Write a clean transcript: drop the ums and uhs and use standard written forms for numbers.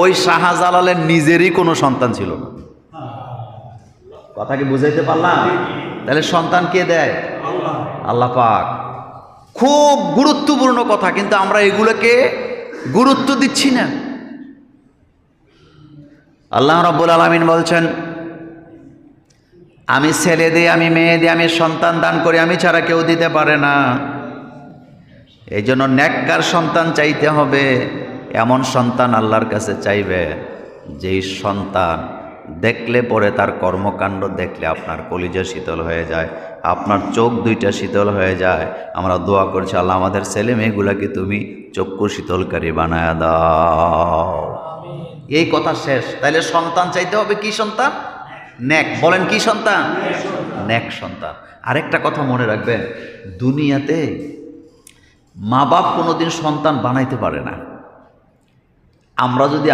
ওই শাহজালালের নিজেরই কোনো সন্তান ছিল না। কথা কি বুঝাইতে পারলাম? তাহলে সন্তান কে দেয়? আল্লাহ পাক। খুব গুরুত্বপূর্ণ কথা, কিন্তু আমরা এগুলোকে গুরুত্ব দিচ্ছি না। আল্লাহ রাব্বুল আলামিন বলছেন, আমি ছেলে দিই, আমি মেয়ে দিই, আমি সন্তান দান করি, আমি ছাড়া কেউ দিতে পারে না। এই জন্য নেককার সন্তান চাইতে হবে। এমন সন্তান আল্লাহর কাছে চাইবে যেই সন্তান দেখলে পরে তার কর্মকাণ্ড দেখলে আপনার কলিজা শীতল হয়ে যায়, আপনার চোখ দুইটা শীতল হয়ে যায়। আমরা দোয়া করছি, আল্লাহ আমাদের ছেলে মেয়েগুলাকে তুমি চক্ষু শীতলকারী বানায় দাও। এই কথা শেষ। তাইলে সন্তান চাইতে হবে কি সন্তান? নেক। বলেন কি সন্তান? নেক সন্তান। আরেকটা কথা মনে রাখবেন, দুনিয়াতে মা বাপ কোনোদিন সন্তান বানাইতে পারে না। আমরা যদি